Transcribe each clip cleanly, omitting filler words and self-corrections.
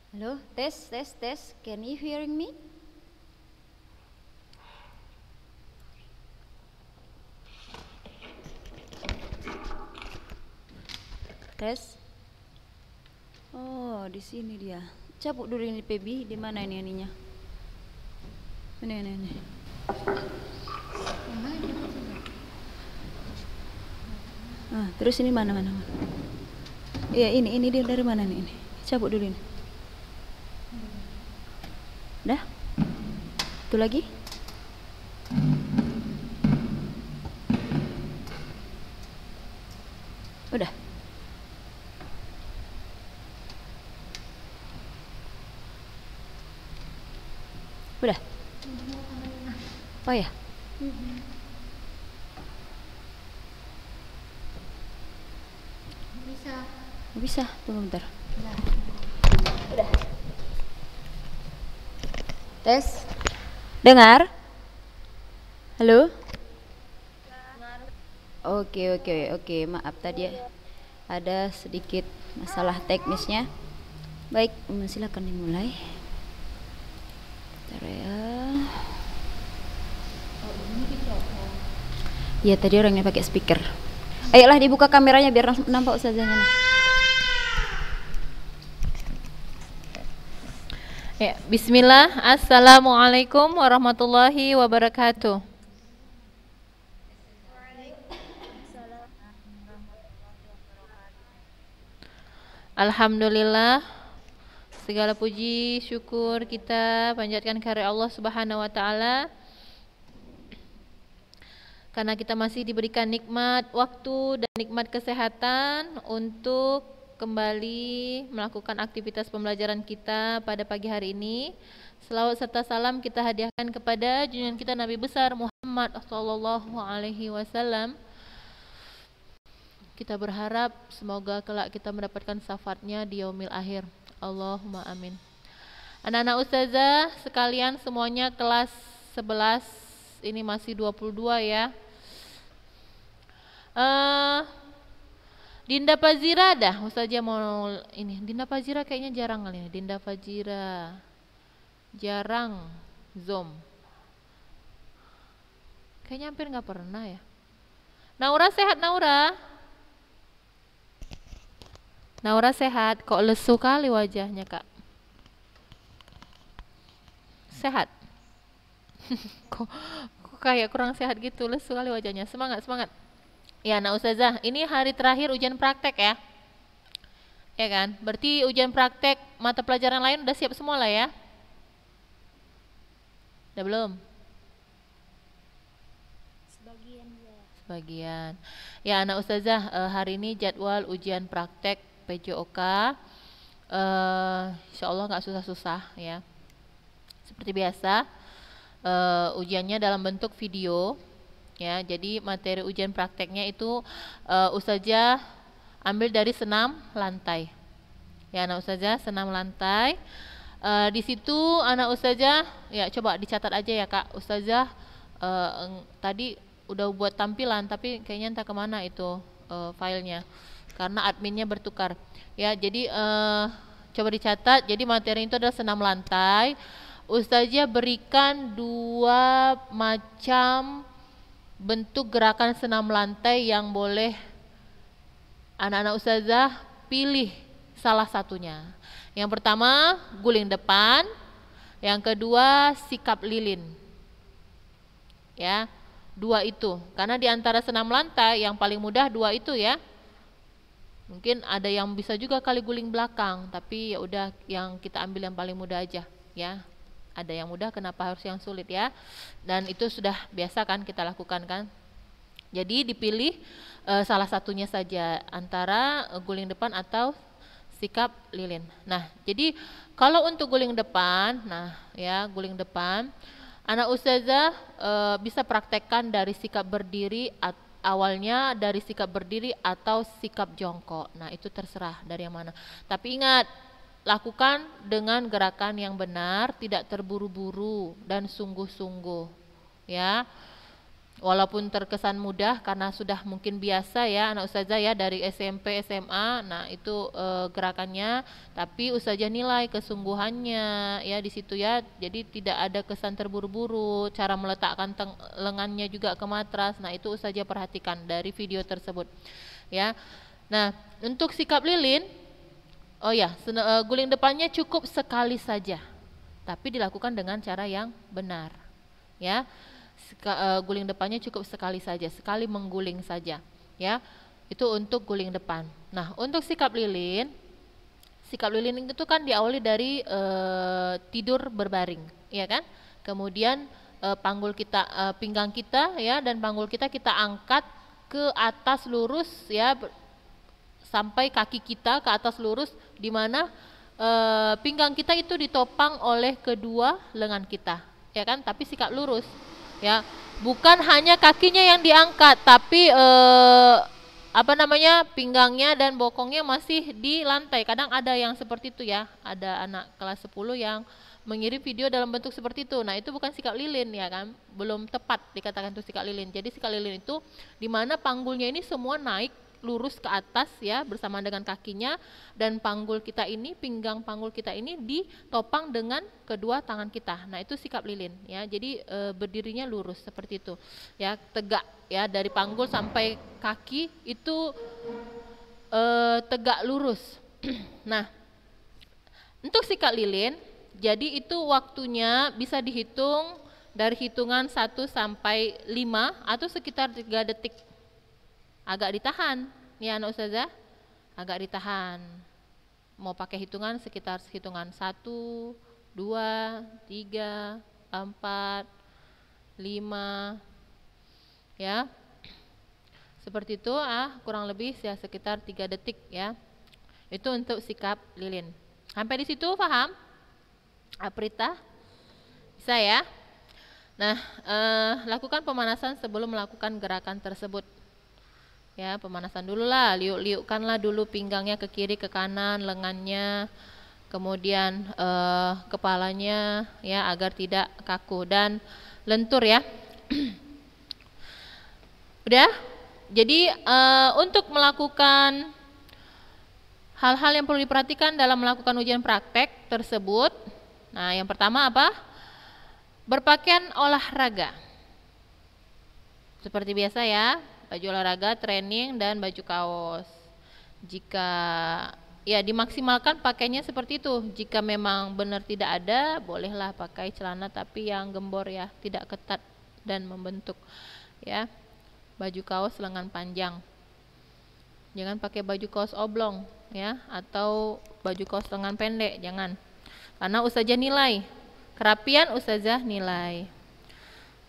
Halo, tes, tes, tes. Can you hearing me? Tes. Oh, di sini dia. Cabut dulu ini Pebi. Di mana ini ininya? Ini. Ah, terus ini mana? Iya, ini dia dari mana nih ini? Cabut dulu ini. Dah? Itu lagi? Udah. Udah. Oh ya. Bisa. Tunggu bentar. Udah. Tes. Dengar? Halo? Oke. Maaf tadi ya. Ada sedikit masalah teknisnya. Baik, silakan dimulai. Bentar ya. Iya, tadi orangnya pakai speaker. Ayolah dibuka kameranya biar nampak ustazahnya nih. Ya, bismillah. Assalamualaikum warahmatullahi wabarakatuh. Alhamdulillah, segala puji syukur kita panjatkan kehadirat Allah Subhanahu wa taala karena kita masih diberikan nikmat waktu dan nikmat kesehatan untuk kembali melakukan aktivitas pembelajaran kita pada pagi hari ini. Selawat serta salam kita hadiahkan kepada junjungan kita Nabi besar Muhammad sallallahu alaihi wasallam. Kita berharap semoga kelak kita mendapatkan syafaatnya di yaumil akhir. Allahumma amin. Anak-anak ustazah sekalian semuanya kelas 11, ini masih 22 ya. Dinda Fazira dah, ustazah mau ini. Dinda Fazira kayaknya jarang kali ini. Dinda Fazira jarang Zoom. Kayaknya hampir nggak pernah ya. Naura sehat Naura? Naura sehat, kok lesu kali wajahnya kak? Sehat? kok kayak kurang sehat gitu, lesu kali wajahnya. Semangat. Ya anak ustazah, ini hari terakhir ujian praktek ya. Ya kan, berarti ujian praktek mata pelajaran lain udah siap semua lah ya? Udah belum? Sebagian. Ya anak ustazah, hari ini jadwal ujian praktek PJOK, insya Allah nggak susah-susah ya. Seperti biasa, ujiannya dalam bentuk video ya. Jadi materi ujian prakteknya itu ustazah ambil dari senam lantai. Ya anak ustazah, senam lantai. Di situ anak ustazah ya coba dicatat aja ya kak. Ustazah tadi udah buat tampilan tapi kayaknya entah kemana itu filenya karena adminnya bertukar ya. Jadi coba dicatat. Jadi materi itu adalah senam lantai. Ustazah berikan 2 macam bentuk gerakan senam lantai yang boleh anak-anak ustazah pilih salah satunya. Yang pertama guling depan, yang kedua sikap lilin. Ya, 2 itu. Karena di antara senam lantai yang paling mudah 2 itu ya. Mungkin ada yang bisa juga kali guling belakang, tapi ya udah yang kita ambil yang paling mudah aja ya. Ada yang mudah, kenapa harus yang sulit ya? Dan itu sudah biasa kan kita lakukan kan? Jadi dipilih salah satunya saja antara guling depan atau sikap lilin. Nah, jadi kalau untuk guling depan, nah ya guling depan, anak ustazah bisa praktekkan dari sikap berdiri awalnya dari sikap berdiri atau sikap jongkok. Nah, itu terserah dari yang mana. Tapi ingat, lakukan dengan gerakan yang benar, tidak terburu-buru dan sungguh-sungguh. Ya. walaupun terkesan mudah karena sudah mungkin biasa ya anak ustazah ya dari SMP SMA. Nah itu gerakannya, tapi ustazah nilai kesungguhannya ya di situ ya. Jadi tidak ada kesan terburu-buru, cara meletakkan lengannya juga ke matras. Nah itu ustazah perhatikan dari video tersebut ya. Nah untuk sikap lilin, oh ya, guling depannya cukup sekali saja, tapi dilakukan dengan cara yang benar ya. Guling depannya cukup sekali saja, sekali mengguling saja ya. Itu untuk guling depan. Nah untuk sikap lilin itu kan diawali dari tidur berbaring ya kan. Kemudian panggul kita, pinggang kita ya, dan panggul kita angkat ke atas lurus ya, sampai kaki kita ke atas lurus, di mana pinggang kita itu ditopang oleh kedua lengan kita ya kan, tapi sikap lurus ya. Bukan hanya kakinya yang diangkat, tapi pinggangnya dan bokongnya masih di lantai. Kadang ada yang seperti itu ya, ada anak kelas 10 yang mengirim video dalam bentuk seperti itu. Nah itu bukan sikap lilin ya kan, belum tepat dikatakan itu sikap lilin. Jadi sikap lilin itu dimana panggulnya ini semua naik lurus ke atas ya bersama dengan kakinya, dan panggul kita ini, pinggang panggul kita ini ditopang dengan kedua tangan kita. Nah itu sikap lilin ya. Jadi berdirinya lurus seperti itu ya, tegak ya, dari panggul sampai kaki itu tegak lurus. Nah untuk sikap lilin, jadi itu waktunya bisa dihitung dari hitungan 1 sampai 5 atau sekitar 3 detik. Agak ditahan ya anak ustazah, agak ditahan. Mau pakai hitungan sekitar hitungan 1, 2, 3, 4, 5 ya. Seperti itu kurang lebih ya sekitar 3 detik ya. Itu untuk sikap lilin. Sampai di situ paham? Aprita? Bisa ya? Nah, lakukan pemanasan sebelum melakukan gerakan tersebut. Ya, pemanasan dulu lah, liuk-liukkanlah dulu pinggangnya ke kiri ke kanan, lengannya, kemudian kepalanya ya, agar tidak kaku dan lentur ya. Udah? Jadi untuk melakukan hal-hal yang perlu diperhatikan dalam melakukan ujian praktek tersebut. Nah, yang pertama apa? Berpakaian olahraga. Seperti biasa ya, baju olahraga, training, dan baju kaos. Jika ya dimaksimalkan pakainya seperti itu. Jika memang benar tidak ada, bolehlah pakai celana tapi yang gembor ya, tidak ketat dan membentuk ya. Baju kaos lengan panjang. Jangan pakai baju kaos oblong ya, atau baju kaos lengan pendek, jangan. Karena ustazah nilai. Kerapian ustazah nilai.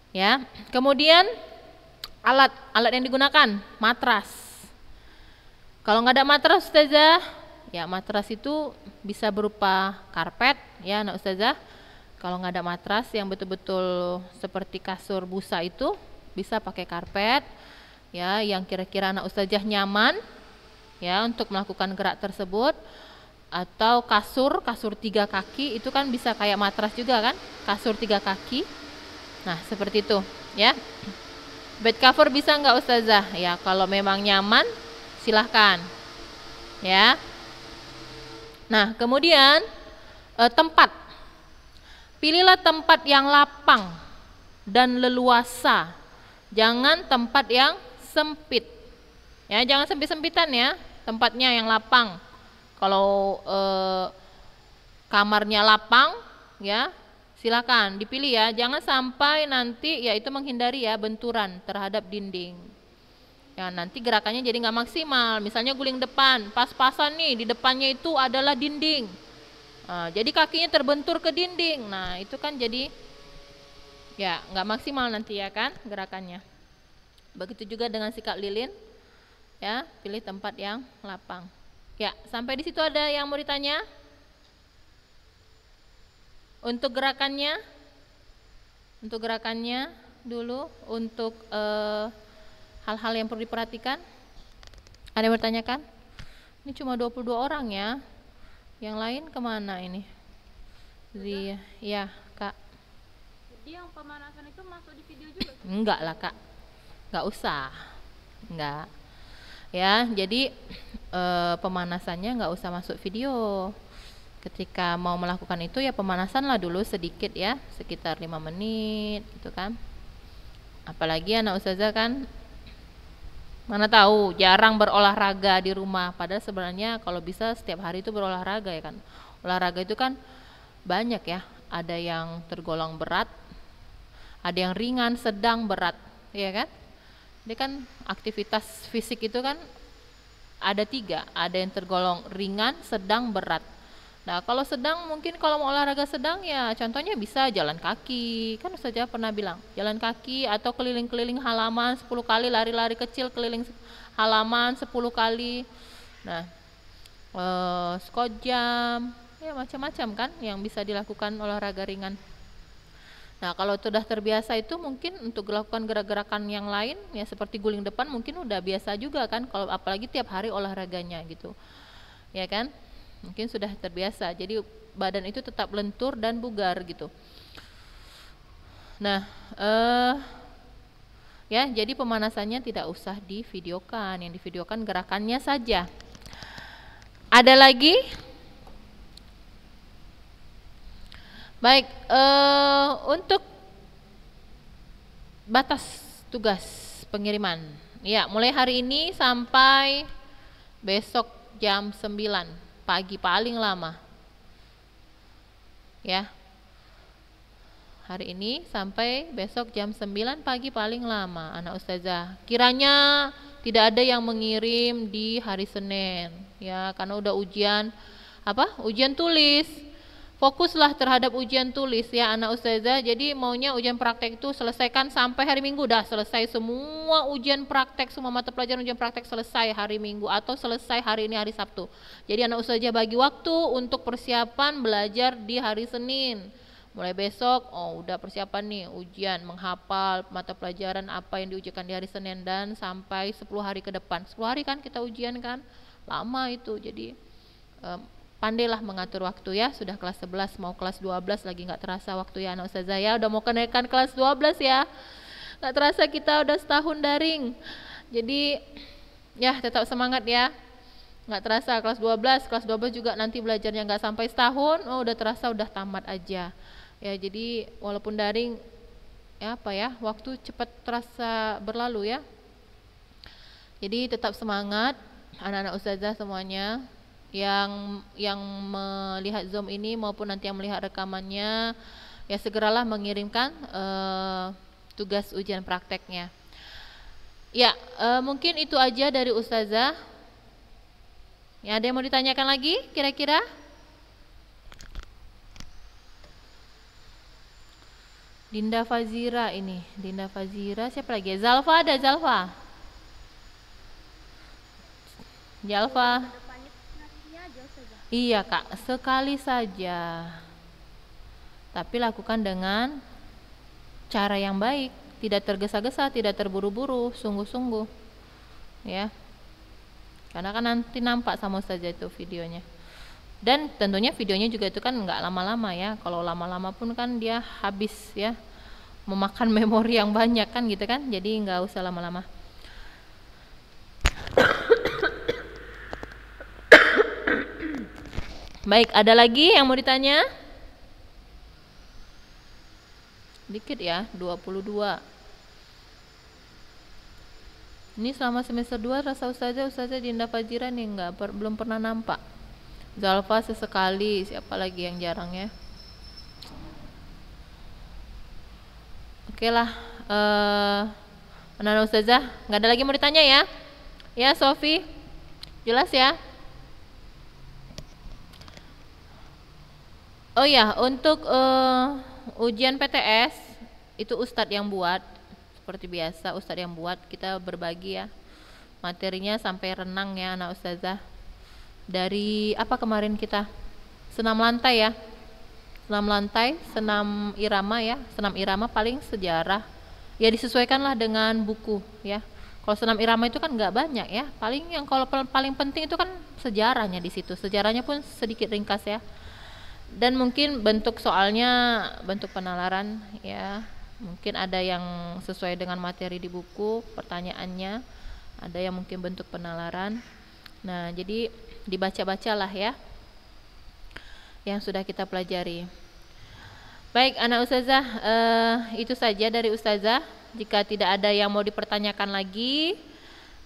Ya. Kemudian alat yang digunakan, matras. Kalau nggak ada matras ustazah, ya matras itu bisa berupa karpet ya anak ustazah. Kalau nggak ada matras yang betul-betul seperti kasur busa itu, bisa pakai karpet ya, yang kira-kira anak ustazah nyaman ya untuk melakukan gerak tersebut. Atau kasur 3 kaki, itu kan bisa kayak matras juga kan, kasur 3 kaki. Nah seperti itu ya. Bed cover bisa nggak ustazah? Ya kalau memang nyaman silahkan ya. Nah kemudian tempat, pilihlah tempat yang lapang dan leluasa, jangan tempat yang sempit ya, jangan sempit-sempitan ya, tempatnya yang lapang. Kalau kamarnya lapang ya, silakan dipilih ya, jangan sampai nanti ya itu menghindari ya benturan terhadap dinding. Ya nanti gerakannya jadi nggak maksimal. Misalnya guling depan, pas-pasan nih di depannya itu adalah dinding. Nah, jadi kakinya terbentur ke dinding. Nah itu kan jadi ya nggak maksimal nanti ya kan gerakannya. Begitu juga dengan sikap lilin ya, pilih tempat yang lapang. Ya sampai di situ ada yang mau ditanya? Untuk gerakannya dulu, untuk hal-hal yang perlu diperhatikan. Ada yang bertanyakan? Ini cuma 22 orang ya. Yang lain kemana ini? Ya Kak. Jadi yang pemanasan itu masuk di video juga? Enggak lah Kak. nggak usah, nggak ya. Jadi pemanasannya nggak usah masuk video. Ketika mau melakukan itu ya pemanasan lah dulu sedikit ya, sekitar 5 menit gitu kan. Apalagi anak ustazah kan mana tahu jarang berolahraga di rumah, padahal sebenarnya kalau bisa setiap hari itu berolahraga ya kan. Olahraga itu kan banyak ya, ada yang tergolong berat, ada yang ringan, sedang, berat, ya kan? Ini kan aktivitas fisik itu kan ada 3, ada yang tergolong ringan, sedang, berat. Nah kalau sedang, mungkin kalau mau olahraga sedang ya contohnya bisa jalan kaki, kan saja pernah bilang jalan kaki atau keliling-keliling halaman 10 kali, lari-lari kecil keliling halaman 10 kali. Nah squat jam, ya macam-macam kan yang bisa dilakukan olahraga ringan. Nah kalau sudah terbiasa itu mungkin untuk melakukan gerak-gerakan yang lain ya seperti guling depan mungkin udah biasa juga kan, kalau apalagi tiap hari olahraganya gitu ya kan, mungkin sudah terbiasa, jadi badan itu tetap lentur dan bugar gitu. Nah ya jadi pemanasannya tidak usah divideokan, yang divideokan gerakannya saja. Ada lagi? Baik, untuk batas tugas pengiriman ya mulai hari ini sampai besok jam 9 pagi paling lama ya, hari ini sampai besok jam 9 pagi paling lama anak ustazah. Kiranya tidak ada yang mengirim di hari Senin ya, karena udah ujian ujian tulis. Fokuslah terhadap ujian tulis ya anak ustazah. Jadi maunya ujian praktek itu selesaikan sampai hari Minggu, dah selesai semua ujian praktek, semua mata pelajaran ujian praktek selesai hari Minggu atau selesai hari ini hari Sabtu. Jadi anak ustazah bagi waktu untuk persiapan belajar di hari Senin. Mulai besok udah persiapan nih ujian, menghafal mata pelajaran apa yang diujikan di hari Senin dan sampai 10 hari ke depan. 10 hari kan kita ujian kan, lama itu. Jadi pandailah mengatur waktu ya. Sudah kelas 11 mau kelas 12 lagi nggak terasa waktu ya anak ustazah ya, udah mau kenaikan kelas 12 ya, nggak terasa kita udah setahun daring. Jadi ya tetap semangat ya, nggak terasa kelas 12 juga nanti belajarnya nggak sampai setahun, udah terasa udah tamat aja ya. Jadi walaupun daring ya waktu cepat terasa berlalu ya. Jadi tetap semangat anak-anak ustazah semuanya yang melihat Zoom ini maupun nanti yang melihat rekamannya ya, segeralah mengirimkan tugas ujian prakteknya ya. Mungkin itu aja dari ustazah ya. Ada yang mau ditanyakan lagi kira-kira? Dinda Fazira ini, Dinda Fazira, siapa lagi? Zalfa, ada Zalfa? Zalfa. Iya kak, sekali saja. Tapi lakukan dengan cara yang baik, tidak tergesa-gesa, tidak terburu-buru, sungguh-sungguh ya. Karena kan nanti nampak sama saja itu videonya. Dan tentunya videonya juga itu kan nggak lama-lama ya. Kalau lama-lama pun kan dia habis ya, memakan memori yang banyak kan gitu kan. Jadi nggak usah lama-lama. Baik, ada lagi yang mau ditanya? Dikit ya, 22. Ini selama semester 2 rasa ustazah Dinda Fazira nih belum pernah nampak. Zalfa sesekali, siapa lagi yang jarang ya? Oke lah, anak-anak ustazah, nggak ada lagi mau ditanya ya? Ya Sofi, jelas ya? Oh ya, untuk ujian PTS itu Ustadz yang buat, seperti biasa Ustadz yang buat. Kita berbagi ya materinya sampai renang ya anak ustazah. Dari apa kemarin kita senam lantai ya, senam lantai, senam irama ya. Senam irama paling sejarah ya, disesuaikanlah dengan buku ya. Kalau senam irama itu kan nggak banyak ya, paling yang kalau paling penting itu kan sejarahnya di situ. Sejarahnya pun sedikit ringkas ya. Dan mungkin bentuk soalnya bentuk penalaran ya, Mungkin ada yang sesuai dengan materi di buku pertanyaannya, ada yang mungkin bentuk penalaran. Nah, jadi dibaca-bacalah ya yang sudah kita pelajari. Baik, anak ustazah, itu saja dari ustazah. Jika tidak ada yang mau dipertanyakan lagi,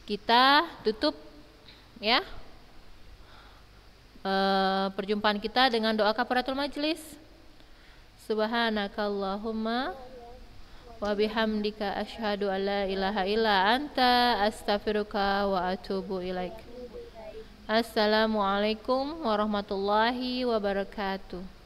kita tutup ya perjumpaan kita dengan doa kafaratul majlis. Subhanakallahumma wa bihamdika asyhadu an la ilaha illa anta astaghfiruka wa atubu ilaik. Assalamualaikum warahmatullahi wabarakatuh.